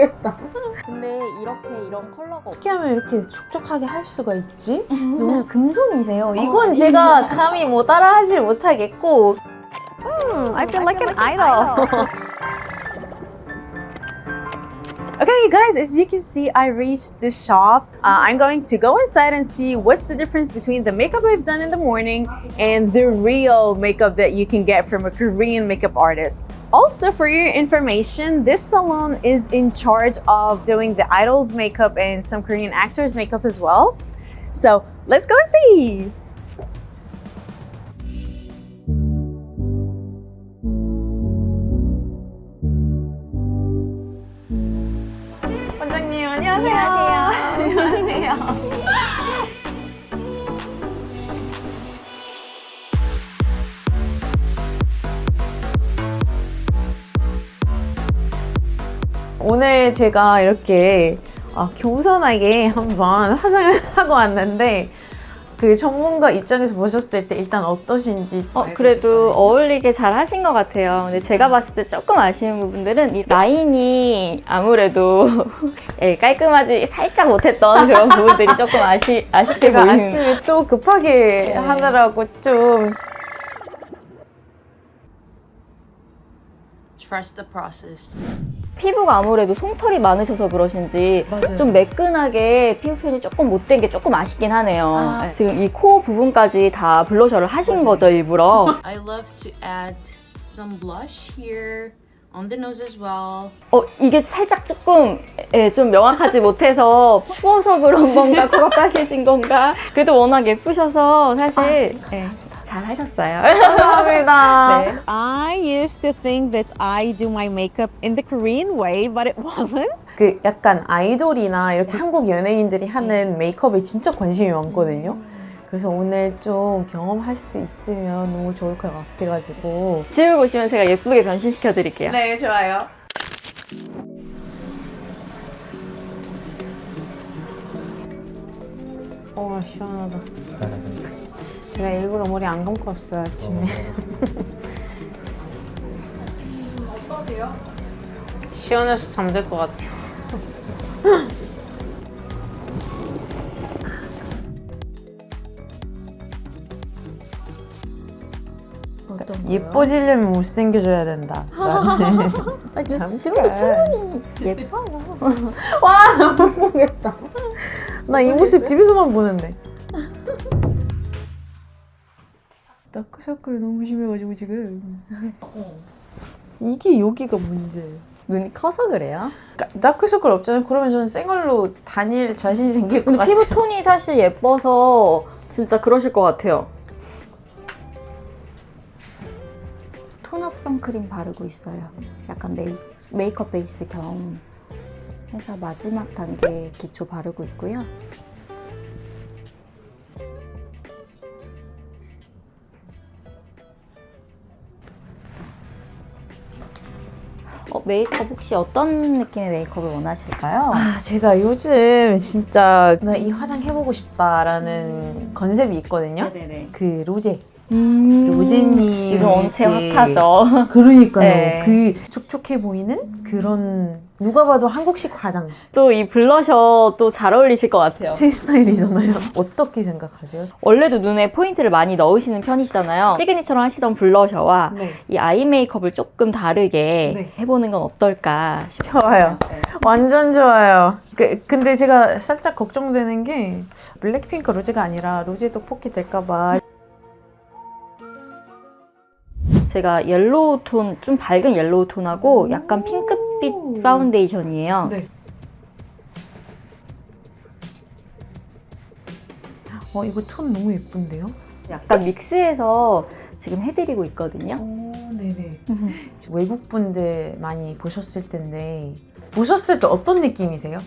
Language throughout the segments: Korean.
모르겠다. 근데 이런 컬러가 어떻게 하면 이렇게 촉촉하게 할 수가 있지? 너무 금손이세요. 이건 제가 감히 뭐 따라하지 못하겠고. I feel like an idol. Okay, guys, as you can see, I reached the shop. I'm going to go inside and see what's the difference between the makeup I've done in the morning and the real makeup that you can get from a Korean makeup artist. Also, for your information, this salon is in charge of doing the idols makeup and some Korean actors makeup as well. So let's go and see. 원장님, 안녕하세요. 안녕하세요. 오늘 제가 이렇게 겸손하게 한번 화장을 하고 왔는데 그 전문가 입장에서 보셨을 때 일단 어떠신지 그래도 어울리게 잘 하신 것 같아요. 근데 제가 봤을 때 조금 아쉬운 부분들은 이 라인이 아무래도 깔끔하지 살짝 못했던 그런 부분들이 조금 아쉽게 제가 보이는. 아침에 또 급하게 하느라고 좀 Trust the process. 피부가 아무래도 솜털이 많으셔서 그러신지 맞아요. 좀 매끈하게 피부 표현이 조금 못된 게 조금 아쉽긴 하네요. 지금 이 코 부분까지 다 블러셔를 하신 거죠, 일부러. I love to add some blush here on the nose as well. 이게 살짝 조금 좀 명확하지 못해서 추워서 그런 건가, 코가 빨개진 건가. 그래도 워낙 예쁘셔서 사실 잘 하셨어요. 감사합니다. 네. I used to think that I do my makeup in the Korean way, but it wasn't. 그 약간 아이돌이나 이렇게 한국 연예인들이 하는 메이크업에 진짜 관심이 많거든요. 그래서 오늘 좀 경험할 수 있으면 너무 좋을 것 같아가지고. 집을 보시면 제가 예쁘게 변신시켜 드릴게요. 네, 좋아요. 시원하다. 제가 일부러 머리 안 감고 왔어요, 아침에. 어떠세요? 시원해서 잠들 것 같아요. 예뻐지려면 못생겨져야 된다. 지금 충분히 예뻐요. 와, 너무 보겠다. 나 이 모습 집에서만 보는데. 다크서클이 너무 심해가지고 지금. 이게 여기가 문제예요. 눈이 커서 그래요? 그러니까 다크서클 없잖아요. 그러면 저는 생얼로 다닐 자신이 생길 것 근데 같아요. 피부 톤이 사실 예뻐서 진짜 그러실 것 같아요. 톤업 선크림 바르고 있어요. 약간 메이크업 베이스 겸 해서 마지막 단계 기초 바르고 있고요. 메이크업 혹시 어떤 느낌의 메이크업을 원하실까요? 제가 요즘 진짜 나 이 화장 해보고 싶다라는 컨셉이 있거든요. 네네네. 그 로제. 로제님 요즘 원체 이렇게. 핫하죠. 그러니까요. 네. 그 촉촉해 보이는 그런 누가 봐도 한국식 화장. 또 이 블러셔 또 잘 어울리실 것 같아요. 제 스타일이잖아요. 어떻게 생각하세요? 원래도 눈에 포인트를 많이 넣으시는 편이시잖아요. 시그니처로 하시던 블러셔와 네. 이 아이 메이크업을 조금 다르게 네. 해보는 건 어떨까 싶어요. 좋아요. 완전 좋아요. 근데 제가 살짝 걱정되는 게 블랙핑크 로제가 아니라 로제 떡볶이 될까봐. 제가 옐로우 톤, 좀 밝은 옐로우 톤하고 약간 핑크빛 파운데이션이에요. 네. 이거 톤 너무 예쁜데요? 약간 믹스해서 지금 해드리고 있거든요. 네네. 외국 분들 많이 보셨을 텐데 보셨을 때 어떤 느낌이세요?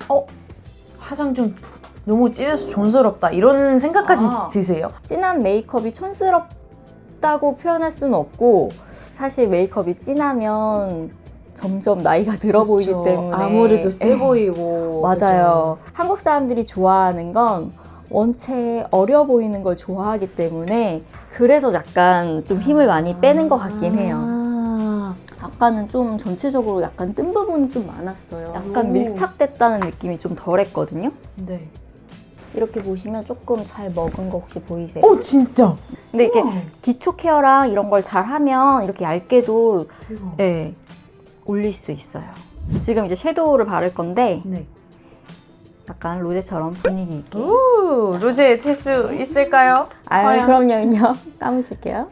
화장 좀 너무 진해서 촌스럽다 이런 생각까지 드세요? 진한 메이크업이 촌스럽다고 표현할 수는 없고 사실 메이크업이 진하면 점점 나이가 들어 보이기 그쵸. 때문에 아무래도 세 보이고. 맞아요. 한국 사람들이 좋아하는 건 원체 어려 보이는 걸 좋아하기 때문에 그래서 약간 좀 힘을 많이 빼는 것 같긴 해요. 아까는 좀 전체적으로 약간 뜬 부분이 좀 많았어요. 약간 밀착됐다는 느낌이 좀 덜했거든요. 네. 이렇게 보시면 조금 잘 먹은 거 혹시 보이세요? 오, 진짜. 근데 이게 기초 케어랑 이런 걸 잘 하면 이렇게 얇게도 네, 올릴 수 있어요. 지금 이제 섀도우를 바를 건데 네. 약간 로제처럼 분위기 있게. 오, 로제 될 수 있을까요? 아, 그럼요. 감으실게요.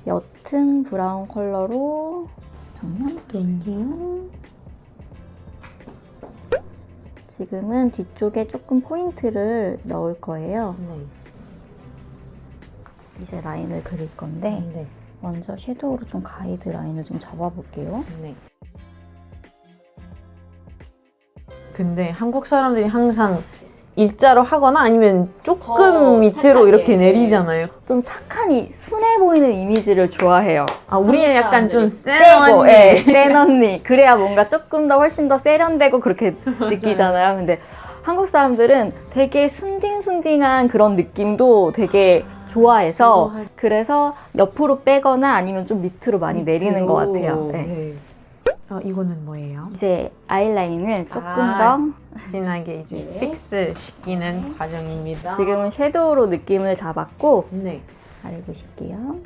옅은 브라운 컬러로 정리해볼게요. 지금은 뒤쪽에 조금 포인트를 넣을 거예요. 네. 이제 라인을 그릴 건데 네. 먼저 섀도우로 좀 가이드 라인을 좀 잡아볼게요. 네. 근데 한국 사람들이 항상 일자로 하거나 아니면 조금 밑으로 이렇게 내리잖아요. 좀 착한, 순해 보이는 이미지를 좋아해요. 아, 우리는 약간 좀 센 세고, 언니. 예, 센 언니. 그래야 뭔가 조금 더 훨씬 더 세련되고 그렇게 느끼잖아요. 근데 한국 사람들은 되게 순딩순딩한 그런 느낌도 되게 좋아해서 그래서 옆으로 빼거나 아니면 좀 밑으로 많이 내리는 것 같아요. 네. 네. 이거는 뭐예요? 이제 아이라인을 조금 더 진하게 이제 픽스 시키는 과정입니다. 지금은 섀도우로 느낌을 잡았고 네. 아래 보실게요.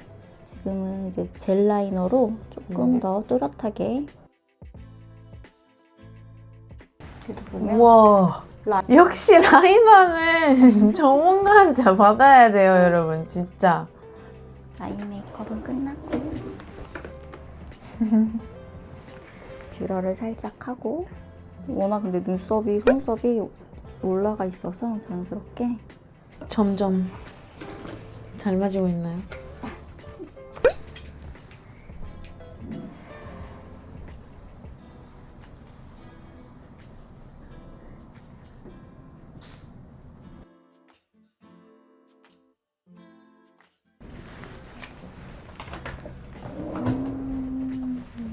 지금은 이제 젤 라이너로 조금 더 또렷하게 우와. 역시 라이너는 전문가한테 받아야 돼요, 여러분. 진짜. 아이 메이크업은 끝났고 뷰러를 살짝 하고 워낙 근데 눈썹이, 속눈썹이 올라가 있어서 자연스럽게 점점 닮아지고 있나요?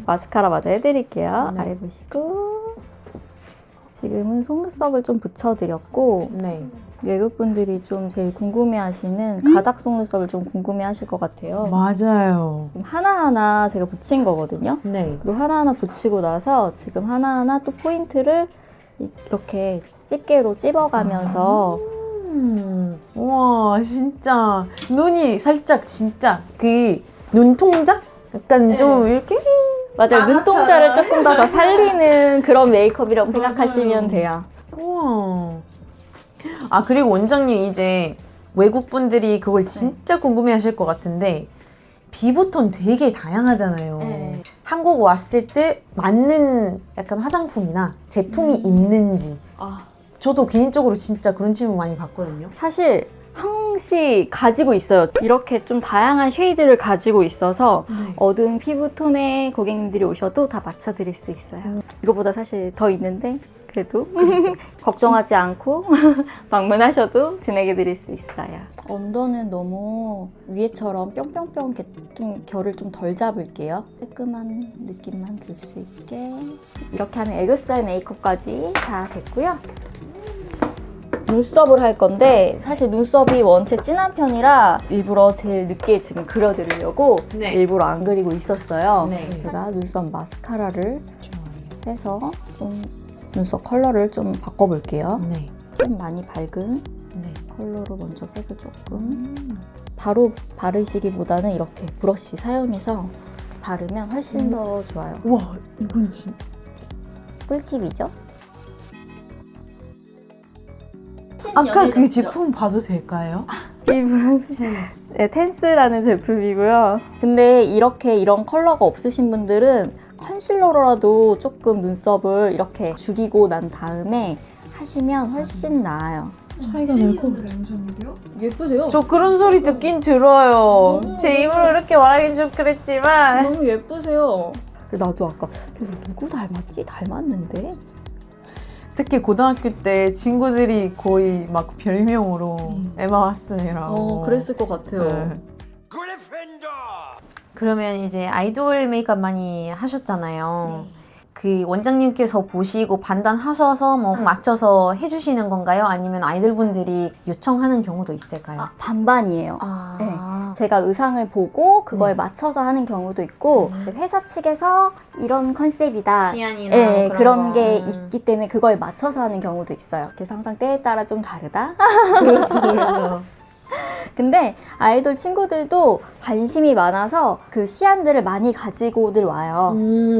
마스카라 마저 해드릴게요. 네. 아래 보시고 지금은 속눈썹을 좀 붙여드렸고 네. 외국분들이 좀 제일 궁금해하시는 가닥 속눈썹을 좀 궁금해하실 것 같아요. 맞아요. 지금 하나하나 제가 붙인 거거든요. 네. 그리고 하나하나 붙이고 나서 지금 하나하나 또 포인트를 이렇게 집게로 찝어가면서 와, 진짜 눈이 살짝 진짜 그 눈동자? 약간 좀 이렇게 맞아요. 눈동자를 조금 더 살리는 그런 메이크업이라고 생각하시면 돼요. 우와. 아, 그리고 원장님 이제 외국 분들이 그걸 진짜 궁금해 하실 것 같은데 피부톤 되게 다양하잖아요. 네. 한국 왔을 때 맞는 약간 화장품이나 제품이 있는지 저도 개인적으로 진짜 그런 질문 많이 받거든요. 사실 항시 가지고 있어요. 이렇게 좀 다양한 쉐이드를 가지고 있어서 어두운 피부톤의 고객님들이 오셔도 다 맞춰드릴 수 있어요. 이거보다 사실 더 있는데 그래도 걱정하지 않고 방문하셔도 진행해드릴 수 있어요. 언더는 너무 위에처럼 뿅뿅뿅 이렇게 좀 결을 좀 덜 잡을게요. 깔끔한 느낌만 줄 수 있게 이렇게 하면 애교살 메이크업까지 다 됐고요. 눈썹을 할 건데 사실 눈썹이 원체 진한 편이라 일부러 제일 늦게 지금 그려드리려고 일부러 안 그리고 있었어요. 제가 눈썹 마스카라를 해서 좀 눈썹 컬러를 좀 바꿔볼게요. 좀 많이 밝은 컬러로 먼저 색을 조금 바로 바르시기보다는 이렇게 브러쉬 사용해서 바르면 훨씬 더 좋아요. 우와, 이건 진짜 꿀팁이죠? 아까 그 제품 봐도 될까요? 네, 텐스라는 제품이고요. 근데 이렇게 이런 컬러가 없으신 분들은 컨실러로라도 조금 눈썹을 이렇게 죽이고 난 다음에 하시면 훨씬 나아요. 차이가 날고 예쁘세요? 저 그런 소리 듣긴 들어요. 제 입으로 이렇게 말하긴 좀 그랬지만 너무 예쁘세요. 나도 아까 계속 누구 닮았지? 닮았는데? 특히 고등학교 때 친구들이 거의 막 별명으로 에마 왓슨이라고. 그랬을 것 같아요. 네. 그러면 이제 아이돌 메이크업 많이 하셨잖아요. 그 원장님께서 보시고 판단하셔서 뭐 맞춰서 해주시는 건가요? 아니면 아이돌 분들이 요청하는 경우도 있을까요? 반반이에요. 아. 네. 제가 의상을 보고 그거에 네. 맞춰서 하는 경우도 있고 회사 측에서 이런 컨셉이다. 시안이나 네, 그런 거. 게 있기 때문에 그거에 맞춰서 하는 경우도 있어요. 그래서 항상 때에 따라 좀 다르다. 그렇죠, 그렇죠. 근데 아이돌 친구들도 관심이 많아서 그 시안들을 많이 가지고들 와요.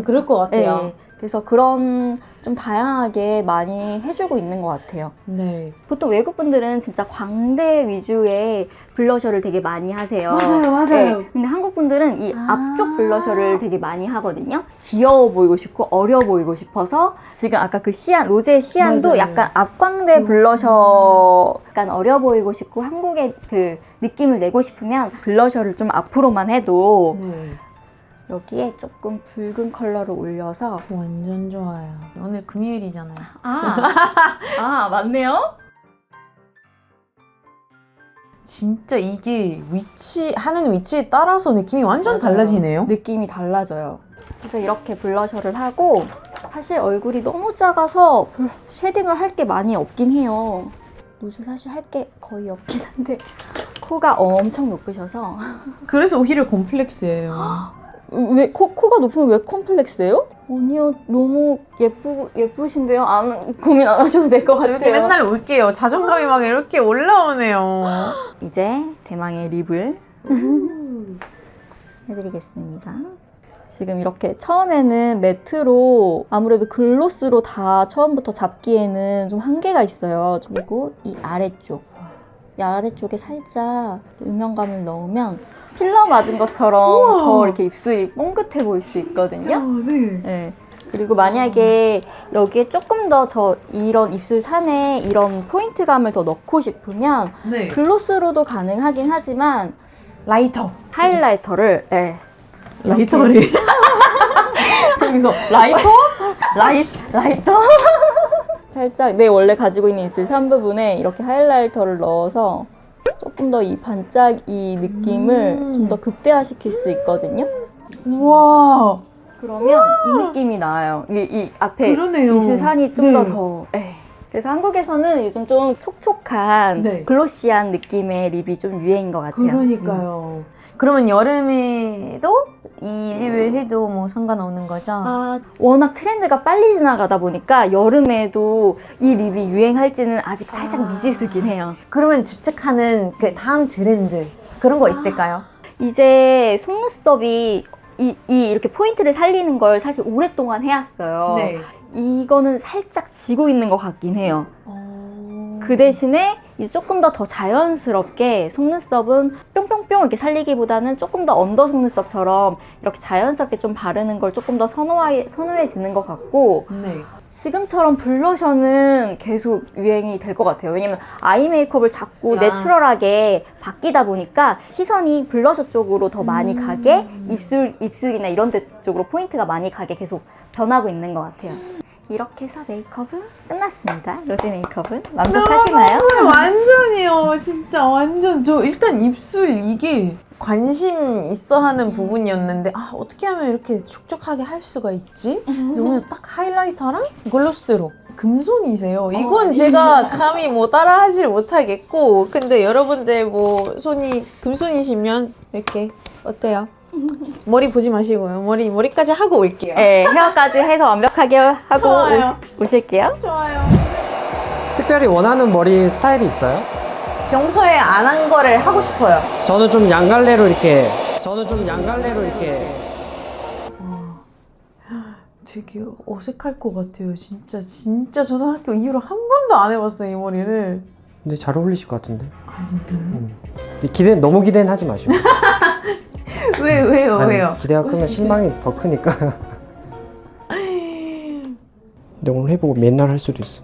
그럴 것 같아요. 네, 그래서 그런 좀 다양하게 많이 해주고 있는 것 같아요. 네. 보통 외국 분들은 진짜 광대 위주의 블러셔를 되게 많이 하세요. 맞아요. 네, 근데 한국 분들은 이 앞쪽 블러셔를 되게 많이 하거든요. 귀여워 보이고 싶고 어려 보이고 싶어서 지금 아까 그 시안, 로제 시안도 맞아요. 약간 앞광대 블러셔 약간 어려 보이고 싶고 한국의 그 느낌을 내고 싶으면 블러셔를 좀 앞으로만 해도 네. 여기에 조금 붉은 컬러를 올려서 완전 좋아요. 오늘 금요일이잖아요. 맞네요. 진짜 이게 하는 위치에 따라서 느낌이 완전 맞아요. 달라지네요. 느낌이 달라져요. 그래서 이렇게 블러셔를 하고 사실 얼굴이 너무 작아서 쉐딩을 할 게 많이 없긴 해요. 루즈 사실 할 게 거의 없긴 한데 코가 엄청 높으셔서 그래서 오히려 콤플렉스예요. 왜 코가 높으면 왜 컴플렉스예요? 아니요, 너무 예쁘신데요. 고민 안 하셔도 될 것 저 같아요. 여기 맨날 올게요. 자존감이 막 이렇게 올라오네요. 이제 대망의 립을 해드리겠습니다. 지금 이렇게 처음에는 매트로 아무래도 글로스로 다 처음부터 잡기에는 좀 한계가 있어요. 그리고 이 아래쪽에 살짝 음영감을 넣으면 필러 맞은 것처럼 우와. 더 이렇게 입술이 뽕긋해 보일 수 있거든요. 네. 네. 그리고 만약에 여기에 조금 더 이런 입술 산에 이런 포인트감을 더 넣고 싶으면 네. 글로스로도 가능하긴 하지만 라이터. 하이라이터를 라이터를. 저기서 라이터? 살짝 내 원래 가지고 있는 입술 산 부분에 이렇게 하이라이터를 넣어서 조금 더 이 반짝 이 느낌을 좀 더 극대화시킬 수 있거든요. 우와. 그러면 이 느낌이 나요. 이 앞에 그러네요. 입술 산이 좀 네. 더. 그래서 한국에서는 요즘 좀 촉촉한 네. 글로시한 느낌의 립이 좀 유행인 것 같아요. 그러니까요. 그러면 여름에도 이 립을 해도 뭐 상관없는 거죠? 워낙 트렌드가 빨리 지나가다 보니까 여름에도 이 립이 유행할지는 아직 살짝 미지수긴 해요. 그러면 추측하는 그 다음 트렌드 그런 거 있을까요? 이제 속눈썹이 이렇게 포인트를 살리는 걸 사실 오랫동안 해왔어요. 네. 이거는 살짝 지고 있는 것 같긴 해요. 그 대신에 이제 조금 더 자연스럽게 속눈썹은 뿅뿅뿅 이렇게 살리기보다는 조금 더 언더 속눈썹처럼 이렇게 자연스럽게 좀 바르는 걸 조금 더 선호해지는 것 같고 네. 지금처럼 블러셔는 계속 유행이 될 것 같아요. 왜냐면 아이 메이크업을 자꾸 내추럴하게 바뀌다 보니까 시선이 블러셔 쪽으로 더 많이 가게 입술이나 이런 데 쪽으로 포인트가 많이 가게 계속 변하고 있는 것 같아요. 이렇게 해서 메이크업은 끝났습니다. 로제 메이크업은 만족하시나요? 완전이요. 진짜 완전. 저 일단 입술 이게 관심 있어 하는 부분이었는데 어떻게 하면 이렇게 촉촉하게 할 수가 있지? 너무 딱 하이라이터랑 글로스로. 금손이세요. 이건 제가 감히 뭐 따라하질 못하겠고, 근데 여러분들 뭐 손이 금손이시면 이렇게 어때요? 머리 보지 마시고요. 머리까지 하고 올게요. 네, 헤어까지 해서 완벽하게 하고 좋아요. 오실게요. 좋아요. 특별히 원하는 머리 스타일이 있어요? 평소에 안 한 거를 하고 싶어요. 저는 좀 양갈래로 이렇게 되게 어색할 것 같아요. 진짜 초등학교 이후로 한 번도 안 해봤어요, 이 머리를. 근데 잘 어울리실 것 같은데. 진짜요? 근데 너무 기대는 하지 마시고. 왜요? 기대가 크면 실망이 더 크니까. 근데 오늘 해보고 맨날 할 수도 있어.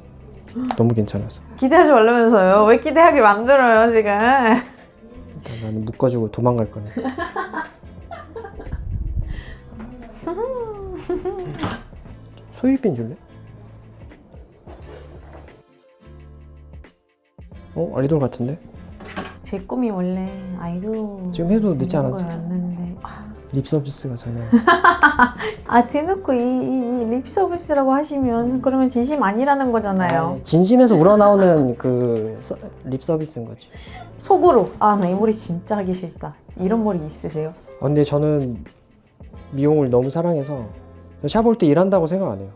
너무 괜찮아서. 기대하지 말라면서요. 왜 기대하게 만들어요, 지금? 일단 나는 묶어주고 도망갈 거네. 소유빈 줄래? 아이돌 같은데? 제 꿈이 원래 아이돌 지금 해도 늦지 않았죠? 거였는데 립 서비스가 전혀. 대놓고 이 립 서비스라고 하시면 그러면 진심 아니라는 거잖아요. 진심에서 우러나오는 그 립 서비스인 거지. 속으로 나 이 머리 진짜 하기 싫다. 이런 머리 있으세요? 근데 저는 미용을 너무 사랑해서 샵 올 때 일한다고 생각 안 해요.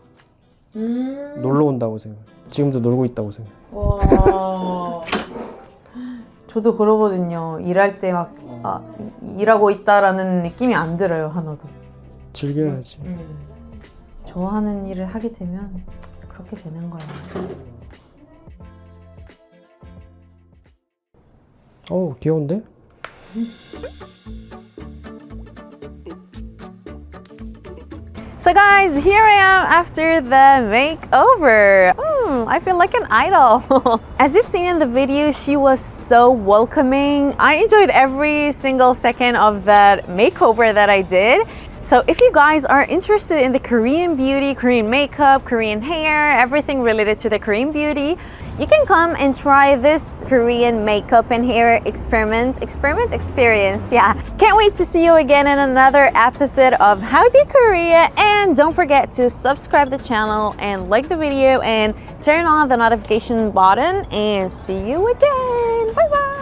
놀러 온다고 생각. 지금도 놀고 있다고 생각. 와. 저도 그러거든요. 일할 때 막 일하고 있다라는 느낌이 안 들어요, 하나도. 즐겨야지. 좋아하는 일을 하게 되면 그렇게 되는 거예요. 귀여운데? So guys, here I am after the makeover. I feel like an idol. As you've seen in the video, she was so welcoming. I enjoyed every single second of that makeover that I did. So if you guys are interested in the Korean beauty, Korean makeup, Korean hair, everything related to the Korean beauty, you can come and try this Korean makeup and hair experience. Yeah. Can't wait to see you again in another episode of Howdy Korea. And don't forget to subscribe the channel and like the video and turn on the notification button, and see you again. Bye bye.